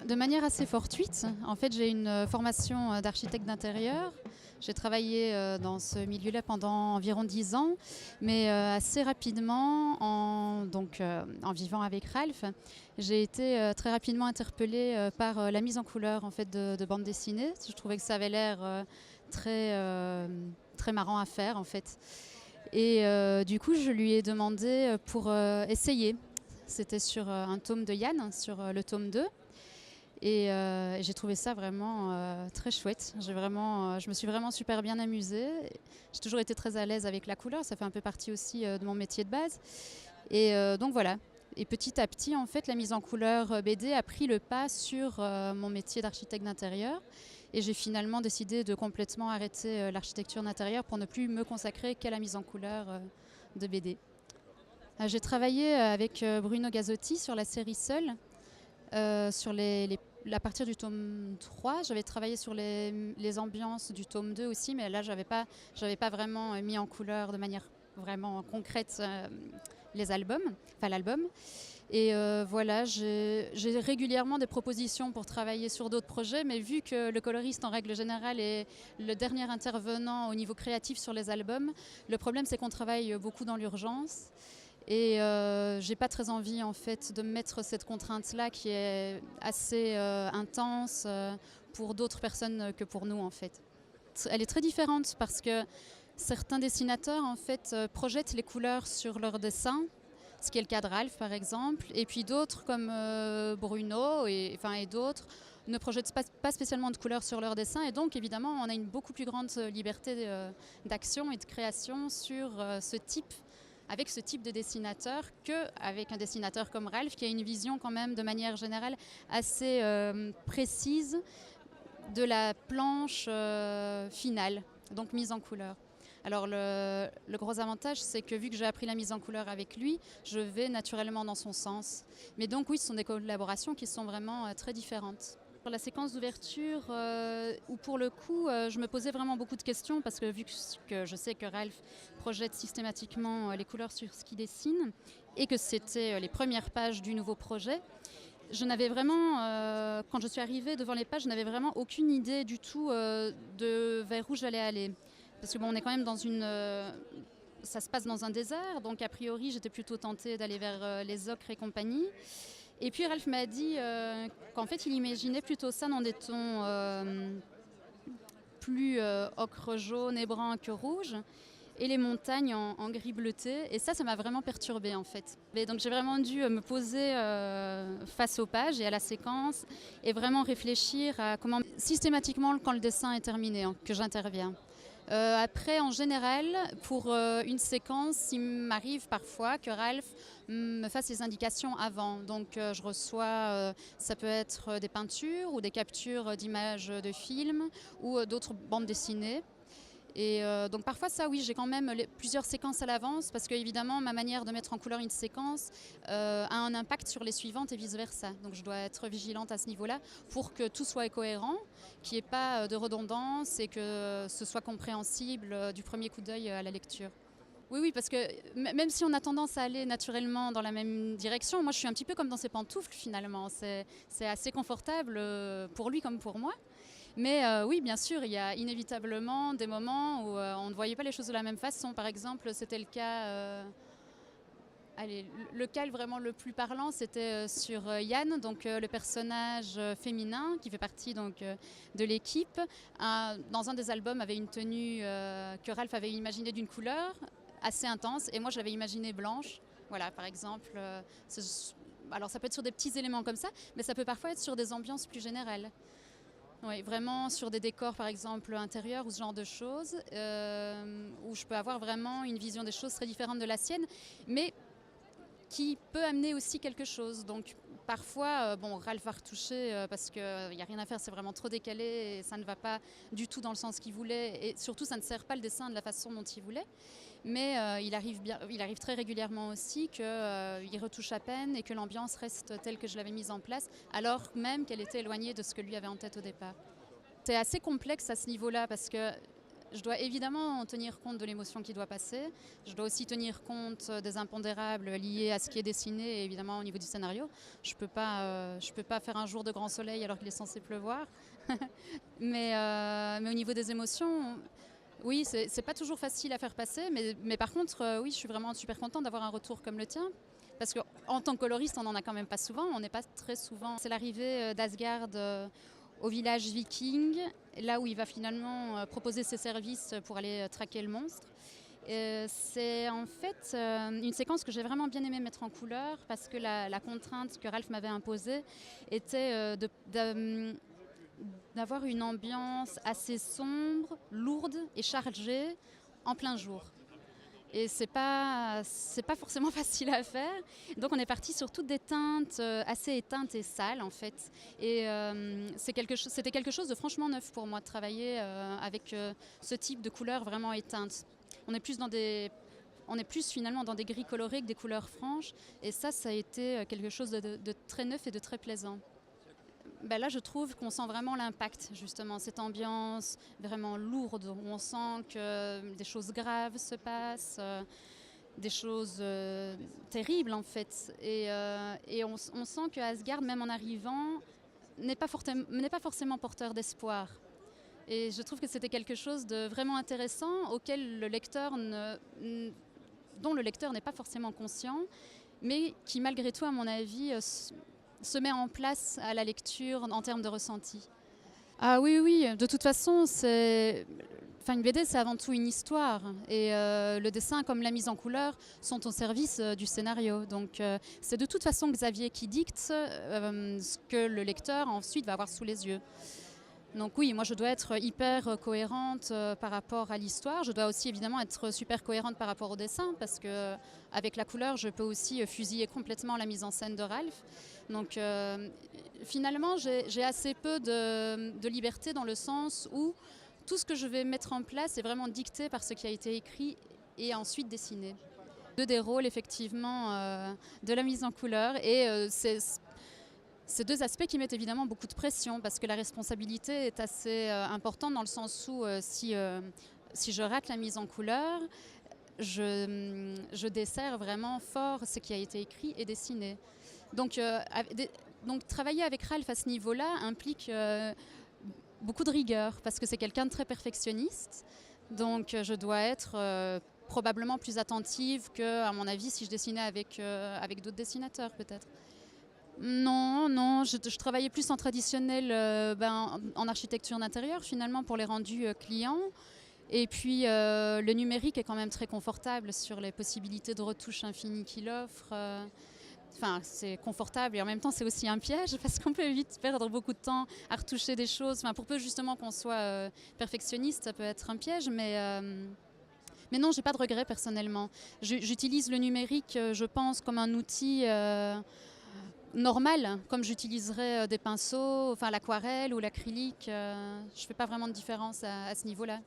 De manière assez fortuite. En fait, j'ai une formation d'architecte d'intérieur. J'ai travaillé dans ce milieu-là pendant environ 10 ans, mais assez rapidement, en vivant avec Ralph, j'ai été très rapidement interpellée par la mise en couleur en fait, de bande dessinée. Je trouvais que ça avait l'air très marrant à faire en fait. Et du coup, je lui ai demandé pour essayer. C'était sur un tome de Yann, sur le tome 2. Et j'ai trouvé ça vraiment très chouette. Je me suis vraiment super bien amusée. J'ai toujours été très à l'aise avec la couleur. Ça fait un peu partie aussi de mon métier de base. Et donc voilà. Et petit à petit, en fait, la mise en couleur BD a pris le pas sur mon métier d'architecte d'intérieur. Et j'ai finalement décidé de complètement arrêter l'architecture d'intérieur pour ne plus me consacrer qu'à la mise en couleur de BD. J'ai travaillé avec Bruno Gazzotti sur la série Seul. Sur à partir du tome 3, j'avais travaillé sur les ambiances du tome 2 aussi, mais là, j'avais pas vraiment mis en couleur de manière vraiment concrète l'album. Et voilà, j'ai régulièrement des propositions pour travailler sur d'autres projets, mais vu que le coloriste, en règle générale, est le dernier intervenant au niveau créatif sur les albums, le problème, c'est qu'on travaille beaucoup dans l'urgence. Et j'ai pas très envie en fait de mettre cette contrainte-là qui est assez intense pour d'autres personnes que pour nous en fait. Elle est très différente parce que certains dessinateurs en fait projettent les couleurs sur leurs dessins, ce qui est le cas de Ralph par exemple, et puis d'autres comme Bruno et d'autres ne projettent pas spécialement de couleurs sur leurs dessins, et donc évidemment on a une beaucoup plus grande liberté d'action et de création sur avec ce type de dessinateur qu'avec un dessinateur comme Ralph qui a une vision quand même de manière générale assez précise de la planche finale, donc mise en couleur. Alors le gros avantage, c'est que vu que j'ai appris la mise en couleur avec lui, je vais naturellement dans son sens. Mais donc oui, ce sont des collaborations qui sont vraiment très différentes. Pour la séquence d'ouverture, où pour le coup, je me posais vraiment beaucoup de questions parce que vu que je sais que Ralph projette systématiquement les couleurs sur ce qu'il dessine et que c'était les premières pages du nouveau projet, je n'avais vraiment, quand je suis arrivée devant les pages, je n'avais vraiment aucune idée du tout vers où j'allais aller. Parce que bon, on est quand même ça se passe dans un désert, donc a priori j'étais plutôt tentée d'aller vers les ocres et compagnie. Et puis Ralph m'a dit qu'en fait il imaginait plutôt ça dans des tons plus ocre jaune et brun que rouge, et les montagnes en gris bleuté. Et ça m'a vraiment perturbée en fait. Et donc j'ai vraiment dû me poser face aux pages et à la séquence et vraiment réfléchir à comment systématiquement quand le dessin est terminé, que j'interviens. Après, en général, pour une séquence, il m'arrive parfois que Ralph me fasse les indications avant. Donc je reçois, ça peut être des peintures ou des captures d'images de films ou d'autres bandes dessinées. Et donc parfois ça oui, j'ai quand même plusieurs séquences à l'avance parce que évidemment ma manière de mettre en couleur une séquence a un impact sur les suivantes et vice versa. Donc je dois être vigilante à ce niveau-là pour que tout soit cohérent, qu'il n'y ait pas de redondance et que ce soit compréhensible du premier coup d'œil à la lecture. Oui, parce que même si on a tendance à aller naturellement dans la même direction, moi je suis un petit peu comme dans ses pantoufles finalement. C'est assez confortable pour lui comme pour moi. Mais oui, bien sûr, il y a inévitablement des moments où on ne voyait pas les choses de la même façon. Par exemple, c'était le cas... le cas vraiment le plus parlant, c'était sur Yann, donc le personnage féminin qui fait partie donc, de l'équipe. Dans un des albums, avait une tenue que Ralph avait imaginée d'une couleur assez intense, et moi je l'avais imaginée blanche. Voilà, par exemple. Alors ça peut être sur des petits éléments comme ça, mais ça peut parfois être sur des ambiances plus générales. Oui, vraiment sur des décors par exemple intérieurs ou ce genre de choses, où je peux avoir vraiment une vision des choses très différente de la sienne, mais qui peut amener aussi quelque chose. Donc parfois, Ralph va retoucher parce qu'il n'y a rien à faire, c'est vraiment trop décalé et ça ne va pas du tout dans le sens qu'il voulait, et surtout ça ne sert pas le dessin de la façon dont il voulait. Mais il arrive très régulièrement aussi qu'il retouche à peine et que l'ambiance reste telle que je l'avais mise en place, alors même qu'elle était éloignée de ce que lui avait en tête au départ. C'est assez complexe à ce niveau-là parce que je dois évidemment tenir compte de l'émotion qui doit passer. Je dois aussi tenir compte des impondérables liés à ce qui est dessiné, et évidemment au niveau du scénario. Je peux pas faire un jour de grand soleil alors qu'il est censé pleuvoir. Mais au niveau des émotions, oui, c'est pas toujours facile à faire passer. Mais par contre, oui, je suis vraiment super contente d'avoir un retour comme le tien. Parce qu'en tant que coloriste, on n'en a quand même pas souvent. On n'est pas très souvent. C'est l'arrivée d'Asgard au village viking, là où il va finalement proposer ses services pour aller traquer le monstre. C'est en fait une séquence que j'ai vraiment bien aimé mettre en couleur parce que la contrainte que Ralph m'avait imposée était d'avoir une ambiance assez sombre, lourde et chargée en plein jour. Et c'est pas forcément facile à faire. Donc on est parti sur toutes des teintes assez éteintes et sales en fait. Et c'était quelque chose de franchement neuf pour moi de travailler avec ce type de couleurs vraiment éteintes. On est plus finalement dans des gris colorés que des couleurs franches. Et ça a été quelque chose de très neuf et de très plaisant. Ben là, je trouve qu'on sent vraiment l'impact, justement, cette ambiance vraiment lourde, où on sent que des choses graves se passent, des choses terribles, en fait. Et on sent que Asgard, même en arrivant, n'est pas forcément porteur d'espoir. Et je trouve que c'était quelque chose de vraiment intéressant, dont le lecteur n'est pas forcément conscient, mais qui, malgré tout, à mon avis, se met en place à la lecture en termes de ressenti. Ah oui, oui, de toute façon, une BD, c'est avant tout une histoire. Et le dessin, comme la mise en couleur, sont au service du scénario. Donc c'est de toute façon Xavier qui dicte ce que le lecteur ensuite va avoir sous les yeux. Donc oui, moi je dois être hyper cohérente par rapport à l'histoire. Je dois aussi évidemment être super cohérente par rapport au dessin parce que avec la couleur, je peux aussi fusiller complètement la mise en scène de Ralph. Donc finalement, j'ai assez peu de liberté dans le sens où tout ce que je vais mettre en place est vraiment dicté par ce qui a été écrit et ensuite dessiné. Des rôles effectivement de la mise en couleur et c'est deux aspects qui mettent évidemment beaucoup de pression parce que la responsabilité est assez importante dans le sens où si je rate la mise en couleur, je desserre vraiment fort ce qui a été écrit et dessiné. Donc travailler avec Ralph à ce niveau-là implique beaucoup de rigueur parce que c'est quelqu'un de très perfectionniste. Donc je dois être probablement plus attentive que, à mon avis, si je dessinais avec d'autres dessinateurs peut-être. Non, je travaillais plus en traditionnel, en architecture d'intérieur finalement pour les rendus clients. Et puis le numérique est quand même très confortable sur les possibilités de retouche infinies qu'il offre. C'est confortable et en même temps c'est aussi un piège parce qu'on peut vite perdre beaucoup de temps à retoucher des choses. Pour peu justement qu'on soit perfectionniste, ça peut être un piège, mais non, j'ai pas de regrets personnellement. J'utilise le numérique, je pense, comme un outil normal, comme j'utiliserais des pinceaux, l'aquarelle ou l'acrylique. Je fais pas vraiment de différence à ce niveau-là.